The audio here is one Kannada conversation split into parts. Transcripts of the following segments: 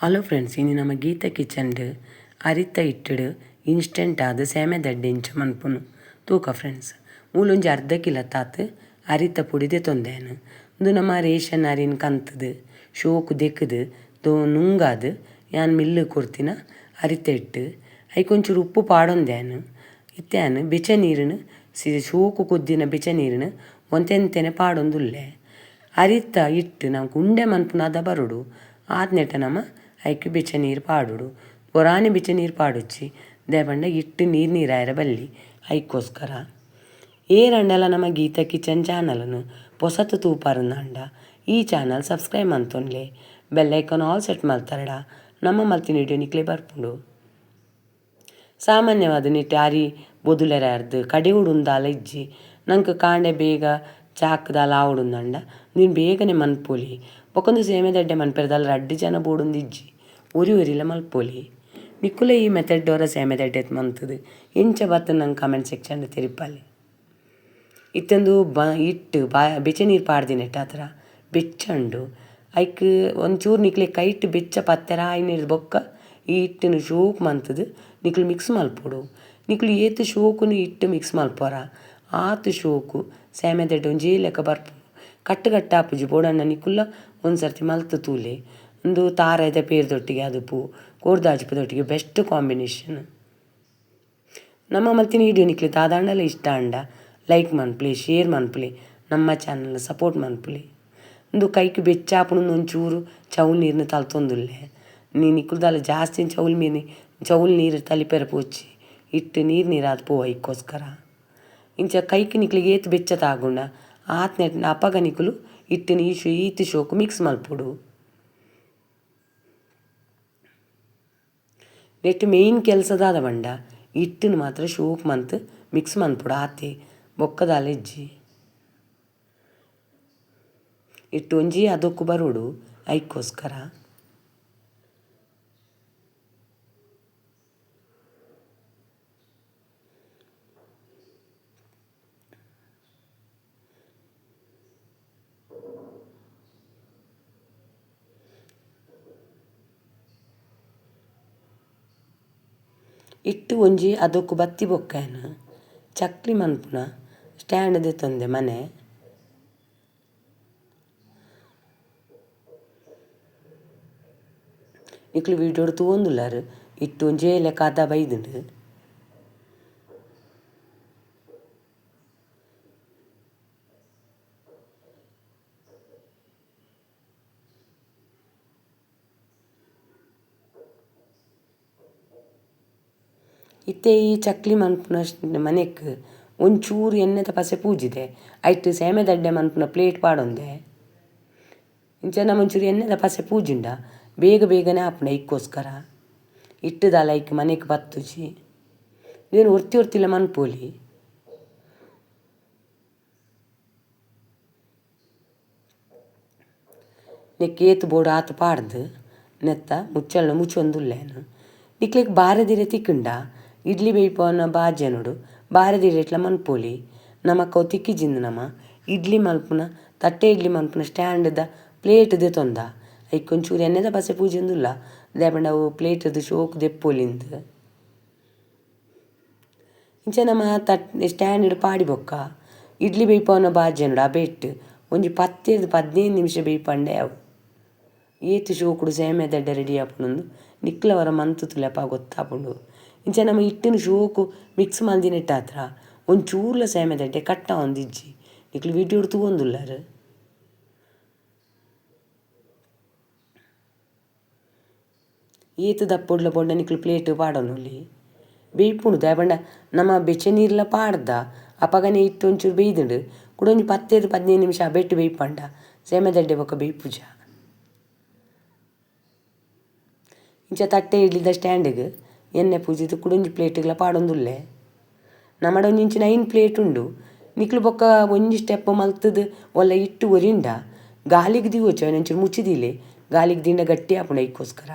ಹಲೋ ಫ್ರೆಂಡ್ಸ್, ಇನ್ನು ನಮ್ಮ ಗೀತಾ ಕಿಚನ್ಡ್ ಅರಿತ ಇಟ್ಟಡು ಇನ್ಸ್ಟೆಂಟ್ ಆದ ಸೇಮೆ ದಡ್ಡೆ ಇಂಚ ಮನ್ಪುನು ತೂಕ ಫ್ರೆಂಡ್ಸ್. ಮೂಲೊಂಜಿ ಅರ್ಧ ಕಿಲೋ ತಾತು ಅರಿತ ಪುಡಿದೆ ತೊಂದೇನು. ಇದು ನಮ್ಮ ರೇಷನ್ ಅರಿನ ಕಂತದು ಶೋಕು ದೆಕ್ಕದು ನುಂಗಾದು ಯಾನ್ ಮಿಲ್ಲು ಕೊಡ್ತಿನ ಅರಿತ ಇಟ್ಟು ಐಕೊಂಚೂರು ಉಪ್ಪು ಪಾಡೊಂದೇನು ಇತ್ತೇನು ಬೆಚ್ಚ ನೀರನ್ನು ಶೋಕು ಕುದ್ದಿನ ಬೆಚ್ಚ ನೀರನ್ನು ಒಂತೆಂತೆನೆ ಪಾಡೊಂದುಲ್ಲೆ ಅರಿತ ಇಟ್ಟು ನಾವು ಉಂಡೆ ಮನ್ಪುನ ಅದ ಬರುಡು ಆತ್ನೆಟ ನಮ್ಮ ಐಕ್ ಬೆಚ್ಚ ನೀರು ಪಾಡುಡು ಪೊರಾನಿ ಬೆಚ್ಚ ನೀರು ಪಾಡುಚ್ಚಿ ದೇಪಂಡ ಇಟ್ಟು ನೀರಾಯರ ಬಲ್ಲಿ ಐಕ್ಕೋಸ್ಕರ ಏರಂಡಲ ನಮ್ಮ ಗೀತಾ ಕಿಚನ್ ಚಾನಲನ್ನು ಪೊಸತು ತೂಪಾರಂದಾಂಡ ಈ ಚಾನಲ್ ಸಬ್ಸ್ಕ್ರೈಬ್ ಮಂತೊನ್ಲೆ ಬೆಲ್ ಐಕಾನ್ ಆಲ್ ಸೆಟ್ ಮಲ್ತರಡ ನಮ್ಮ ಮಲ್ತಿನ ವಿಡಿಯೋ ನಿಕ್ಲೆ ಬರ್ಪುಂಡು. ಸಾಮಾನ್ಯವಾದ ನಿಟ್ಟು ಅರಿ ಬೊದುಲೆರಾರ್ದು ಕಡೆ ಉಡುಂದಾಲ ಇಜ್ಜಿ ನಂಗೆ ಕಾಂಡೆ ಬೇಗ ಚಾಕ್ದಾಲ ಆವಡುಂದಂಡ ನೀನು ಬೇಗನೆ ಮನ್ಪೊಲಿ ಬೊಕೊಂದು ಸೇಮೆ ದಡ್ಡೆ ಮನ್ಪೆರದಲ್ಲ ರಡ್ಡು ಜನ ಬೋಡುಂದು ಇಜ್ಜಿ ಒರಿಲ ಮಲ್ಪೊಲಿ ನಿಕ್ಕುಲೆ ಈ ಮೆಥಡ್ ಅವರ ಸೇಮೆ ದಡ್ಡೆ ಮಂತದು ಎಂಚ ಬತ್ತ ನಂಗೆ ಕಮೆಂಟ್ ಸೆಕ್ಷನ್ ತಿರುಪಲ್ಲಿ ಇತ್ತಂದು ಇಟ್ಟು ಬೆಚ್ಚ ನೀರು ಪಾಡ್ದಿನೆಟ್ಟು ಆ ಥರ ಬೆಚ್ಚಂಡು ಐಕ್ ಒಂಚೂರು ನಿಕ್ಲೆ ಕೈಟ್ ಬೆಚ್ಚ ಪತ್ತೆರ ಐನೀರು ಬೊಕ್ಕ ಈ ಹಿಟ್ಟನ್ನು ಶೋಕು ಮಂತದು ನಿಕ್ಲು ಮಿಕ್ಸ್ ಮಲ್ಪೊಡು. ನಿಕ್ಲು ಏತು ಶೋಕುನು ಇಟ್ಟು ಮಿಕ್ಸ್ ಮಲ್ಪೊರ ಆತು ಶೋಕು ಸೇಮೆ ದಡ್ಡೆ ಒಂಜೇ ಲೆಕ್ಕ ಬರ್ಪುಂಡು. ಕಟ್ಟು ಕಟ್ಟು ಆಪುಜಿ ಬೋಡಣ್ಣ ನಿಕ್ಕುಲ್ಲ ಒಂದು ಸರ್ತಿ ಮಲ್ತು ತೂಲೆ ಒಂದು ತಾರಾಯ್ದ ಪೇರ್ದೊಟ್ಟಿಗೆ ಅದುಪು ಕೋರ್ದಾಜಿಪದೊಟ್ಟಿಗೆ ಬೆಸ್ಟ್ ಕಾಂಬಿನೇಷನ್. ನಮ್ಮ ಮಲ್ತಿನ ವಿಡಿಯೋ ನಿಕ್ಲೆ ದಾದಾಂಡಲ ಇಷ್ಟ ಅಂಡ ಲೈಕ್ ಮನ್ಪುಲಿ ಶೇರ್ ಮನ್ಪುಲಿ ನಮ್ಮ ಚಾನಲ್ ಸಪೋರ್ಟ್ ಮನ್ಪುಲಿ. ಒಂದು ಕೈക്ക് ಬೆಚ್ಚಾಪುಣ ಒಂಚೂರು ಚೌಲ್ ನೀರನ್ನ ತಲ್ತೊಂದುಲ್ಲೆ ನಿಕ್ಕುಲ್ದಲ್ಲ ಜಾಸ್ತಿ ಚೌಲ್ ನೀರು ತಲಿಪೆರ ಪೋಚಿ ಇಟ್ಟು ನೀರಾದ ಪೋ ಐಕ್ಕೋಸ್ಕರ ಇಂಚ ಕೈക്ക് ನಿಕ್ಲಿಗೆ ಏತು ಬೆಚ್ಚ ತಾಗುಂಡ ಆತ್ನೆಟ್ ಅಪಗ ನಿಕ್ಕಲು ಇಟ್ಟಿನ ಈತು ಶೋಕು ಮಿಕ್ಸ್ ಮಲ್ಪೊಡು. ನೆಟ್ಟು ಮೇಯ್ನ್ ಕೆಲಸದಾದ ಬಂಡ ಹಿಟ್ಟನ್ನು ಮಾತ್ರ ಶೋಕು ಮಂತ್ ಮಿಕ್ಸ್ ಮನ್ಪುಡು ಆತೆ ಬೊಕ್ಕದಾಲ ಇಜ್ಜಿ ಇಟ್ಟು ಒಂಜಿ ಅದಕ್ಕೂ ಬರೋಡು ಐಕ್ಕೋಸ್ಕರ. ಇಟ್ಟು ಒಂಜಿ ಅದಕ್ಕೂ ಬತ್ತಿ ಬೊಕ್ಕೇನು ಚಕ್ಲಿ ಮನ್ಪುನ ಸ್ಟ್ಯಾಂಡ್ ದೆತ್ತೊಂದೆ ಮನೆ ನಿಕ್ಲು ವಿಡಿಯೋಡು ತೂವೊಂದುಲ್ಲಾರು ಇಟ್ಟು ಒಂಜೇ ಲೆಕ್ಕ ಅದ ಬೈದುಂಡು. ಇತ್ತೆ ಈ ಚಕ್ಲಿ ಮನ್ಪುನ ಮನೆಕ್ ಒಂಚೂರು ಎಣ್ಣೆದ ಪಸೆ ಪೂಜಿದೆ ಐಟ್ ಸೇಮೆ ದಡ್ಡೆ ಮನ್ಪುನ ಪ್ಲೇಟ್ ಪಾಡೊಂದೆ ಇಂಚ ಒಂಚೂರು ಎಣ್ಣೆದ ಪಸೆ ಪೂಜಿಂಡ ಬೇಗನೆ ಆಪುಂಡ ಐಕ್ಕೋಸ್ಕರ ಇಟ್ಟುದಾಲ ಐಕ್ ಮನೆಕ್ ಬತ್ತುಜಿ ನೀನು ಒರ್ತಿಲ್ಲ ಮನ್ಪೋಲಿ. ನೆಕ್ಕೇತು ಬೋಡು ಆತು ಪಾಡ್ದು ನೆತ್ತ ಮುಚ್ಚಲ್ನ ಮುಚ್ಚೊಂದುಲ್ಲೇನು ನಿಕ್ಲೆಗ್ ಬಾರದಿರೆ ತಿಕ್ಕಂಡ ಇಡ್ಲಿ ಬೇಯ್ಪವನ ಬಾಜೆ ನೋಡು ಬಾರದಿರೆ ಇಟ್ಲ ಮನ್ಪೋಲಿ. ನಮಕ್ಕ ತಿಕ್ಕಿಜಿಂದು ನಮ್ಮ ಇಡ್ಲಿ ಮಲ್ಪುನ ತಟ್ಟೆ ಇಡ್ಲಿ ಮಲ್ಪುನ ಸ್ಟ್ಯಾಂಡ್ದ ಪ್ಲೇಟ್ದೆ ತೊಂದ ಐಕ್ ಒಂಚೂರು ಎಣ್ಣೆದ ಪಸೆ ಪೂಜೆಂದುಲ್ಲ ದೇಪಂಡ ಅವು ಪ್ಲೇಟ್ದು ಶೋಕು ದೆಪ್ಪೋಲಿಂದ ಇಂಚ ನಮ್ಮ ಸ್ಟ್ಯಾಂಡ್ ಪಾಡಿ ಬೊಕ್ಕ ಇಡ್ಲಿ ಬೇಯ್ಪವನ ಬಾಜೆ ನೋಡು ಆ ಬೆಟ್ಟು ಒಂಜಿ 10-15 ನಿಮಿಷ ಬೇಯ್ಪಂಡೆ ಅವು ಏತು ಶೋಕುಡು ಸೇಮೆ ದಡ್ಡೆ ರೆಡಿ ಆಪುಂಡು ನಿಕ್ಲವರ ಮಂತು ತುಲೆಪ ಗೊತ್ತಾಪುಂಡು. ಇಂಚ ನಮ್ಮ ಹಿಟ್ಟಿನ ಶೋಕು ಮಿಕ್ಸ್ ಮಲ್ದಿನೆಟ್ಟ ಹತ್ರ ಒಂಚೂರ್ಲ ಸೇಮೆ ದಡ್ಡೆ ಕಟ್ಟ ಒಂದಿಜ್ಜಿ ನಿಕ್ಲು ವಿಡಿಯೋಡು ತೂವೊಂದುಲ್ಲಾರು. ಏತು ದಪ್ಪೊಡ್ಲ ಬೊಂಡ ನಿಕ್ಲು ಪ್ಲೇಟ್ ಪಾಡೊನುಲ್ಲಿ ಬೇಯ್ಪುಂಡು ದಾಯಪಂಡ ನಮ್ಮ ಬೆಚ್ಚ ನೀರ್ಲ ಪಾಡ್ದ ಅಪಗನೆ ಇಟ್ಟು ಒಂಚೂರು ಬೇಯ್ದುಂಡು ಕೂಡ ಒಂಜಿ 10-15 ನಿಮಿಷ ಬೆಟ್ಟು ಬೇಯ್ಪಂಡ ಸೇಮೆ ದಡ್ಡೆ ಬೊಕ್ಕ ಬೇಯ್ಪುಜ. ಇಂಚ ತಟ್ಟೆ ಇಡ್ಲಿದ ಸ್ಟ್ಯಾಂಡಿಗೆ ಎಣ್ಣೆ ಪೂಜಿದು ಕುಡೊಂಜಿ ಪ್ಲೇಟ್ಗಳ ಪಾಡೊಂದುಲ್ಲೆ ನಮ್ಮಡ ಒಂಜಿ ಇಂಚಿನ 9 ಪ್ಲೇಟ್ ಉಂಡು ನಿಕ್ಲು ಬೊಕ್ಕ ಒಂಜಿ ಸ್ಟೆಪ್ ಮಲ್ತದು ಒಲ್ಲ ಇಟ್ಟು ಒರಿಂಡ ಗಾಲಿಗೆ ದಿವೊಚ್ಚ ಒಂಚೂರು ಮುಚ್ಚಿದಿಲೆ ಗಾಲಿಗೆ ದಿಂಡ ಗಟ್ಟಿ ಆಪುಂಡ ಐಕ್ಕೋಸ್ಕರ.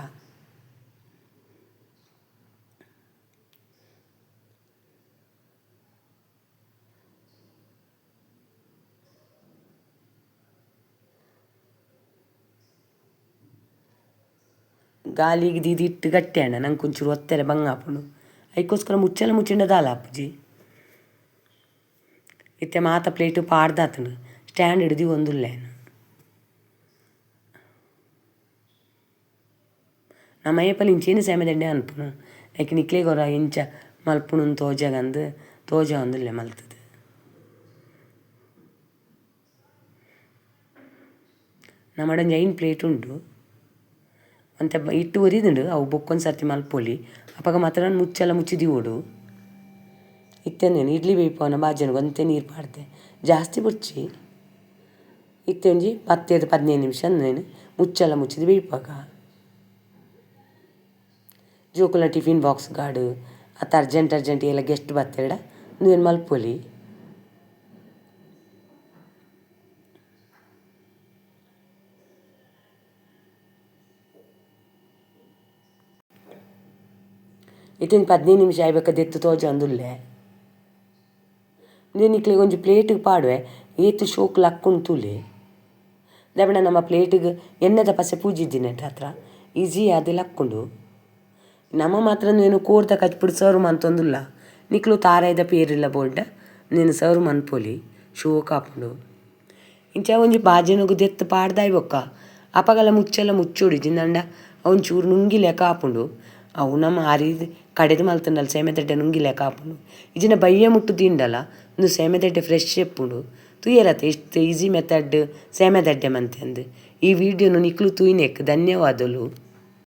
ಗಾಲಿಗೆ ದಿಟ್ಟು ಗಟ್ಟಿ ಅಣ್ಣ ನಂಗೆ ಒಂಚೂರು ಒತ್ತೆರೆ ಬಂಗಾಪುಂಡು ಅದಕ್ಕೋಸ್ಕರ ಮುಚ್ಚೆಲ್ಲ ಮುಚ್ಚಿಂಡ ದಾಲ ಅಪ್ಪುಜಿ ಇತ್ತೆ ಮಾತ ಪ್ಲೇಟು ಪಾಡ್ದಾತನು ಸ್ಟ್ಯಾಂಡ್ ಹಿಡ್ದು ಒಂದುಲ್ಲೇನು ನಮ್ಮ ಅಯ್ಯಪ್ಪಲ್ಲಿ ಇಂಚೇನು ಸೇಮೆದಂಡೆ ಅನ್ಪುನು ಯಾಕೆ ನಿಕ್ಲೆಗೊರ ಇಂಚ ಮಲ್ಪುಣು ತೋಜಗಂದು ತೋಜ ಒಂದುಲ್ಲೆ ಮಲ್ತದೆ ನಮ್ಮಡಂಜ 5 ಪ್ಲೇಟ್ ಉಂಟು ಅಂತ ಇಟ್ಟು ಒರಿದುಂಡು ಅವು ಬೊಕ್ಕೊಂದು ಸರ್ತಿ ಮಲ್ಪೊಲಿ ಅಪ್ಪಾಗ ಮಾತ್ರ ನಾನು ಮುಚ್ಚೆಲ್ಲ ಮುಚ್ಚಿದಿ ಓಡು ಇತ್ತೇನೇನು ಇಡ್ಲಿ ಬೇಯ್ಪವನ ಬಾಜನಿಗೆ ಒಂತೆ ನೀರು ಪಾಡ್ದೆ ಜಾಸ್ತಿ ಬುಚ್ಚಿ ಇತ್ತೆ ಒಂಜಿ 10-15 ನಿಮಿಷ ಅಂದೇನು ಮುಚ್ಚೆಲ್ಲ ಮುಚ್ಚಿದು ಬೇಯ್ಪಾಗ ಜೋಕುಲ ಟಿಫಿನ್ ಬಾಕ್ಸ್ ಗಾಡು ಅತ್ತ ಅರ್ಜೆಂಟ್ ಎಲ್ಲ ಗೆಸ್ಟ್ ಬತ್ತೆರಡ ನೀನು ಮಲ್ಪೊಲಿ ಇತ್ತಿನ 15 ನಿಮಿಷ ಆಯ್ಬೇಕಾದ ಎತ್ತು ತೋಜ ಒಂದುಲ್ಲೆ ನೀನು ಇಕ್ಲಿಗೆ ಒಂಜಿ ಪ್ಲೇಟಿಗೆ ಪಾಡುವೆ ಏತು ಶೋಕ್ಲು ಹಾಕ್ಕೊಂಡು ತೂಲೆ ದಬಣ ನಮ್ಮ ಪ್ಲೇಟಿಗೆ ಎಣ್ಣೆದ ಪಸೆ ಪೂಜಿದ್ದೀನಿ ಹತ್ರ ಈಸಿ ಅದೆಲ್ಲ ಹಾಕ್ಕೊಂಡು ನಮ್ಮ ಮಾತ್ರ ನೀನು ಕೋರ್ದ ಕಚ್ಬಿಟ್ಟು ಸರ್ವ್ ಮಂತೊಂದುಲ್ಲ ನಿಕ್ಲು ತಾರಾಯ್ದ ಪೇರಿಲ್ಲ ಬೋರ್ಡ ನೀನು ಸರ್ವ್ ಮನ್ಪೊಲಿ ಶೋಕ್ ಹಾಕೊಂಡು ಇಂಚ ಒಂಜಿ ಬಾಜಿನಗು ದೆತ್ತು ಪಾಡ್ದಾಯ್ ಬೊಕ್ಕ ಅಪಗಲ ಮುಚ್ಚೆಲ್ಲ ಮುಚ್ಚೋಡಿಜಿಂದಂಡ ಒಂಚೂರು ನುಂಗಿ ಲೆಕ್ಕ ಹಾಪುಂಡು ಅವು ನಮ್ಮ ಆರಿದು ಕಡೆದು ಮಲ್ತಂಡಲ್ಲ ಸೇಮೆದಡ್ಡೆ ನುಂಗಿ ಲೆಕ್ಕ ಹಾಪುಂಡು ಇಜಿನ ಬಯ್ಯ ಮುಟ್ಟು ತಿಂಡಲ್ಲ ಒಂದು ಸೇಮೆದಡ್ಡೆ ಫ್ರೆಶ್ ಎಪ್ಪುಂಡು ತುಯ್ಯರತ್ತೆ ಎಷ್ಟು ಈಸಿ ಮೆಥಡ್ ಸೇಮೆದಡ್ಡೆ ಮಂತೆ ಅಂದು ಈ ವಿಡಿಯೋನು ನಿಕ್ಲು ತೂಯಿನೆಕ್ ಧನ್ಯವಾದಗಳು.